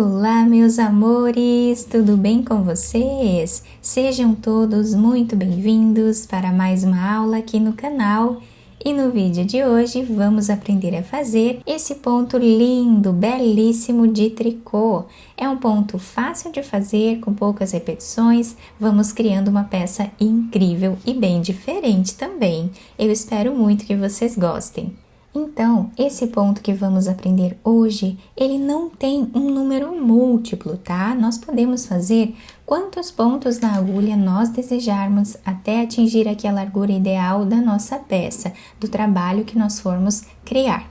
Olá, meus amores, tudo bem com vocês? Sejam todos muito bem-vindos para mais uma aula aqui no canal. E no vídeo de hoje vamos aprender a fazer esse ponto lindo, belíssimo de tricô. É um ponto fácil de fazer, com poucas repetições, vamos criando uma peça incrível e bem diferente também. Eu espero muito que vocês gostem. Então, esse ponto que vamos aprender hoje, ele não tem um número múltiplo, tá? Nós podemos fazer quantos pontos na agulha nós desejarmos até atingir aqui a largura ideal da nossa peça, do trabalho que nós formos criar.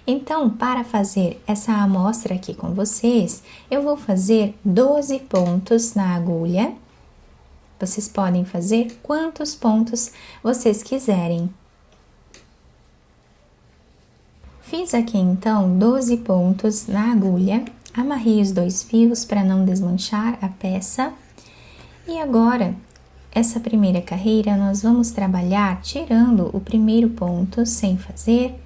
Então, para fazer essa amostra aqui com vocês, eu vou fazer 12 pontos na agulha. Vocês podem fazer quantos pontos vocês quiserem. Fiz aqui então 12 pontos na agulha, amarrei os 2 fios para não desmanchar a peça. E agora, essa primeira carreira nós vamos trabalhar tirando o primeiro ponto sem fazer,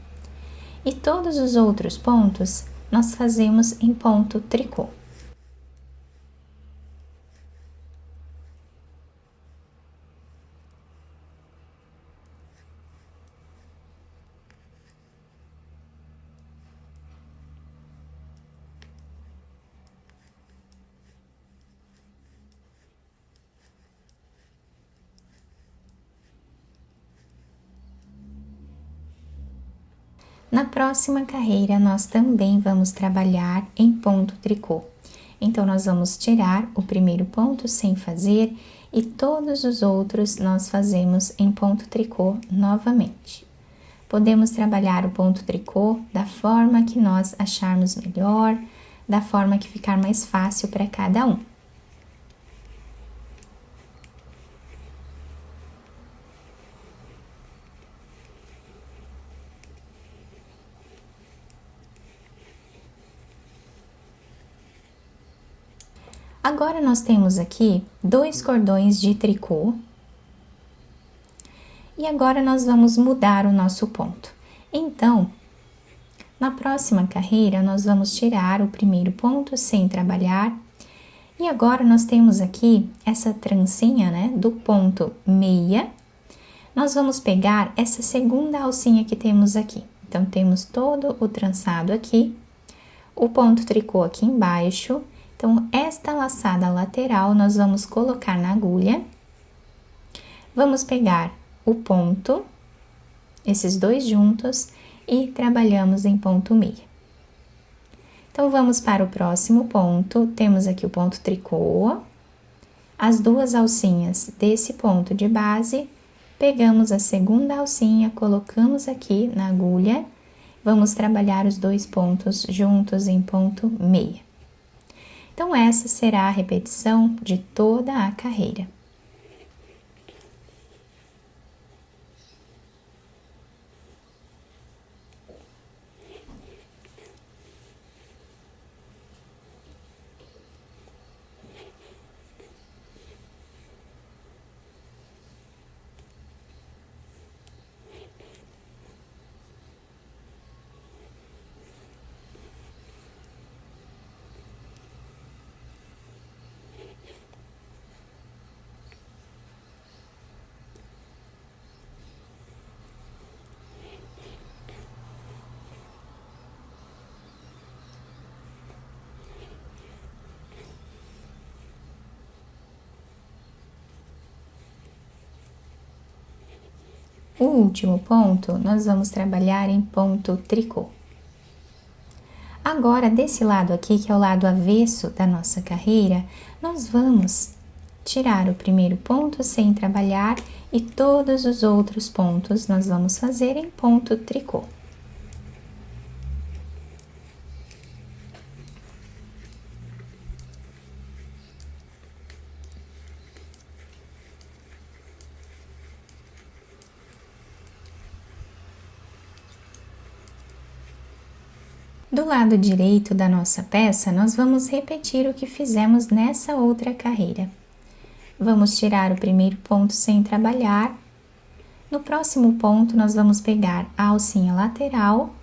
e todos os outros pontos nós fazemos em ponto tricô. Na próxima carreira, nós também vamos trabalhar em ponto tricô. Então, nós vamos tirar o primeiro ponto sem fazer e todos os outros nós fazemos em ponto tricô novamente. Podemos trabalhar o ponto tricô da forma que nós acharmos melhor, da forma que ficar mais fácil para cada um. Agora, nós temos aqui 2 cordões de tricô. E agora, nós vamos mudar o nosso ponto. Então, na próxima carreira, nós vamos tirar o primeiro ponto sem trabalhar. E agora, nós temos aqui essa trancinha, né, do ponto meia. Nós vamos pegar essa segunda alcinha que temos aqui. Então, temos todo o trançado aqui, o ponto tricô aqui embaixo. Então, esta laçada lateral nós vamos colocar na agulha, vamos pegar o ponto, esses 2 juntos, e trabalhamos em ponto meia. Então, vamos para o próximo ponto, temos aqui o ponto tricô, as 2 alcinhas desse ponto de base, pegamos a segunda alcinha, colocamos aqui na agulha, vamos trabalhar os 2 pontos juntos em ponto meia. Então, essa será a repetição de toda a carreira. O último ponto, nós vamos trabalhar em ponto tricô. Agora, desse lado aqui, que é o lado avesso da nossa carreira, nós vamos tirar o primeiro ponto sem trabalhar e todos os outros pontos nós vamos fazer em ponto tricô. Do lado direito da nossa peça, nós vamos repetir o que fizemos nessa outra carreira. Vamos tirar o primeiro ponto sem trabalhar. No próximo ponto, nós vamos pegar a alcinha lateral,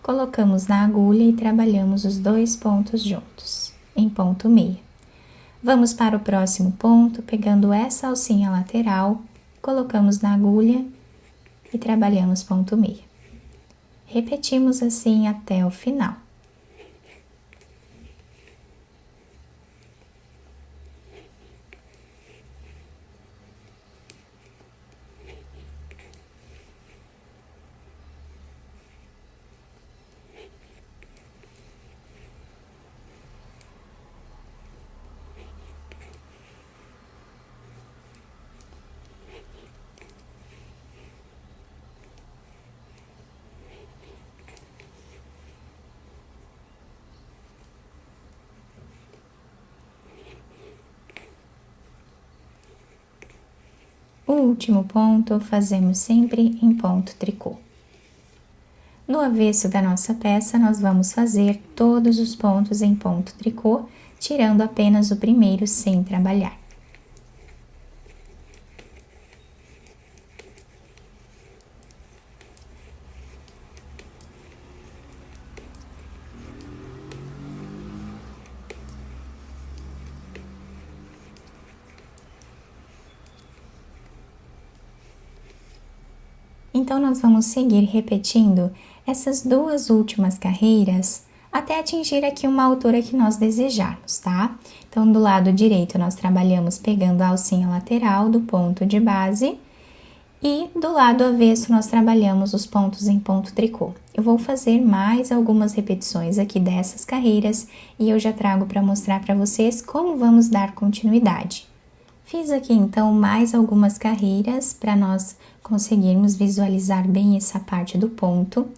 colocamos na agulha e trabalhamos os 2 pontos juntos, em ponto meia. Vamos para o próximo ponto, pegando essa alcinha lateral, colocamos na agulha e trabalhamos ponto meia. Repetimos assim até o final. O último ponto fazemos sempre em ponto tricô. No avesso da nossa peça, nós vamos fazer todos os pontos em ponto tricô, tirando apenas o primeiro sem trabalhar. Então, nós vamos seguir repetindo essas 2 últimas carreiras até atingir aqui uma altura que nós desejarmos, tá? Então, do lado direito, nós trabalhamos pegando a alcinha lateral do ponto de base e do lado avesso, nós trabalhamos os pontos em ponto tricô. Eu vou fazer mais algumas repetições aqui dessas carreiras e eu já trago para mostrar para vocês como vamos dar continuidade. Fiz aqui, então, mais algumas carreiras para nós conseguirmos visualizar bem essa parte do ponto.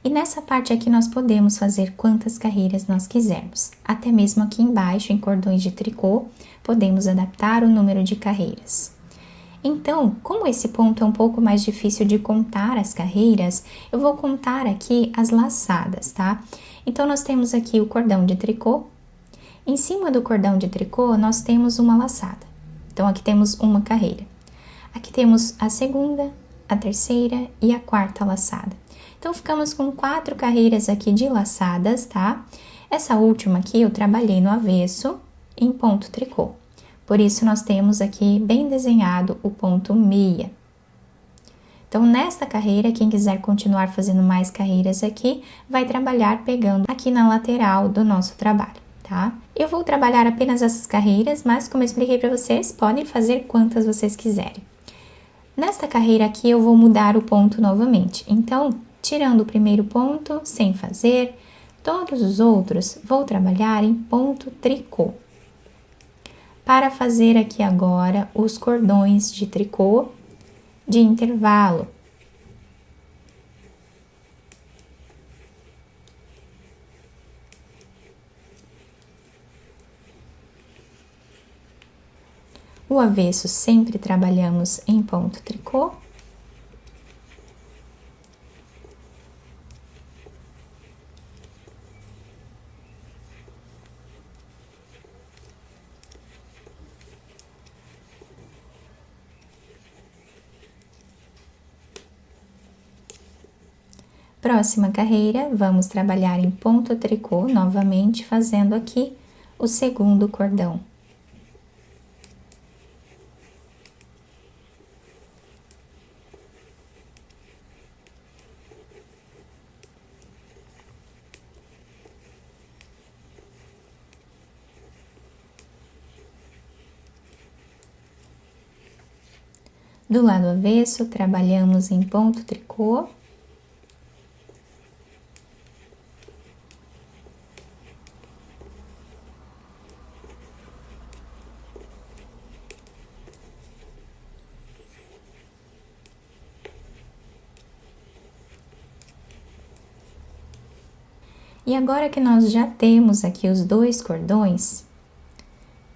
E nessa parte aqui nós podemos fazer quantas carreiras nós quisermos. Até mesmo aqui embaixo, em cordões de tricô, podemos adaptar o número de carreiras. Então, como esse ponto é um pouco mais difícil de contar as carreiras, eu vou contar aqui as laçadas, tá? Então, nós temos aqui o cordão de tricô. Em cima do cordão de tricô, nós temos uma laçada. Então, aqui temos uma carreira. Aqui temos a segunda, a terceira e a quarta laçada. Então, ficamos com 4 carreiras aqui de laçadas, tá? Essa última aqui eu trabalhei no avesso em ponto tricô. Por isso, nós temos aqui bem desenhado o ponto meia. Então, nesta carreira, quem quiser continuar fazendo mais carreiras aqui, vai trabalhar pegando aqui na lateral do nosso trabalho, tá? Eu vou trabalhar apenas essas carreiras, mas como eu expliquei para vocês, podem fazer quantas vocês quiserem. Nesta carreira aqui, eu vou mudar o ponto novamente. Então, tirando o primeiro ponto, sem fazer, todos os outros, vou trabalhar em ponto tricô. Para fazer aqui agora os cordões de tricô de intervalo. O avesso sempre trabalhamos em ponto tricô. Próxima carreira, vamos trabalhar em ponto tricô novamente, fazendo aqui o segundo cordão. Do lado avesso, trabalhamos em ponto tricô. E agora que nós já temos aqui os 2 cordões,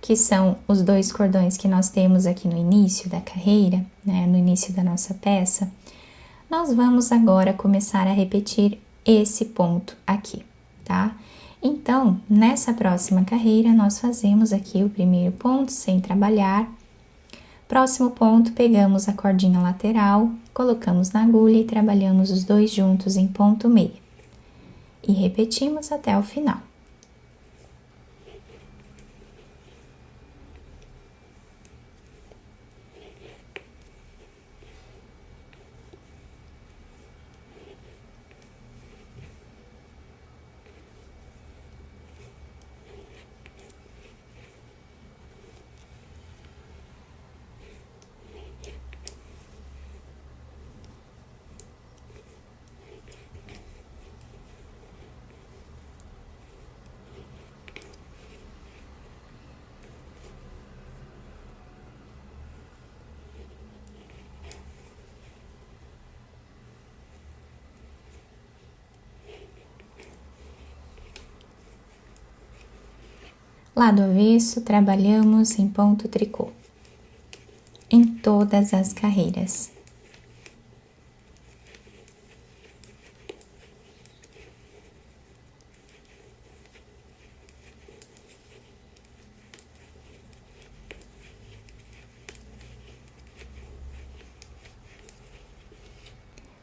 que são os 2 cordões que nós temos aqui no início da carreira, né, no início da nossa peça, nós vamos agora começar a repetir esse ponto aqui, tá? Então, nessa próxima carreira, nós fazemos aqui o primeiro ponto sem trabalhar. Próximo ponto, pegamos a cordinha lateral, colocamos na agulha e trabalhamos os 2 juntos em ponto meio. e repetimos até o final. Lado avesso, trabalhamos em ponto tricô, em todas as carreiras.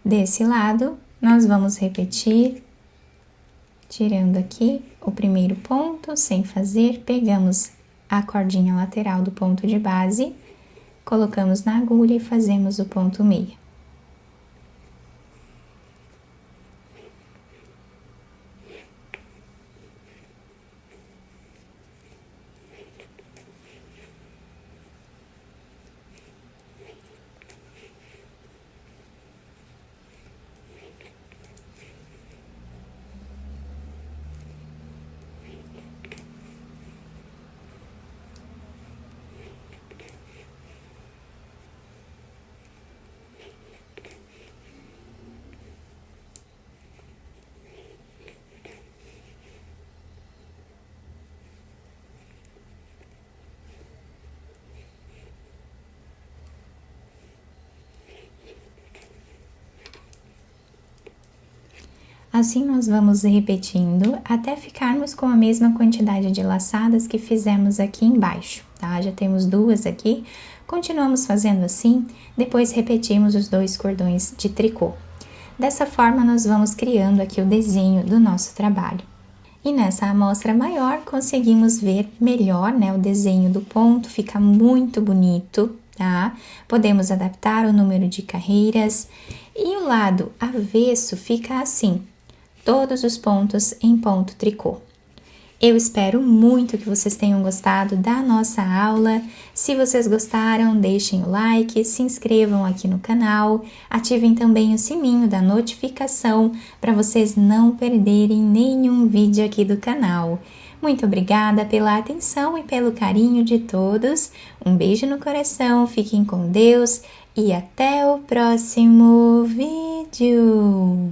Desse lado, nós vamos repetir, tirando aqui o primeiro ponto, sem fazer, pegamos a cordinha lateral do ponto de base, colocamos na agulha e fazemos o ponto meia. Assim, nós vamos repetindo até ficarmos com a mesma quantidade de laçadas que fizemos aqui embaixo, tá? Já temos duas aqui, continuamos fazendo assim, depois repetimos os 2 cordões de tricô. Dessa forma, nós vamos criando aqui o desenho do nosso trabalho. E nessa amostra maior, conseguimos ver melhor, né, o desenho do ponto, fica muito bonito, tá? Podemos adaptar o número de carreiras e o lado avesso fica assim, todos os pontos em ponto tricô. Eu espero muito que vocês tenham gostado da nossa aula. Se vocês gostaram, deixem o like, se inscrevam aqui no canal, ativem também o sininho da notificação para vocês não perderem nenhum vídeo aqui do canal. Muito obrigada pela atenção e pelo carinho de todos. Um beijo no coração, fiquem com Deus e até o próximo vídeo!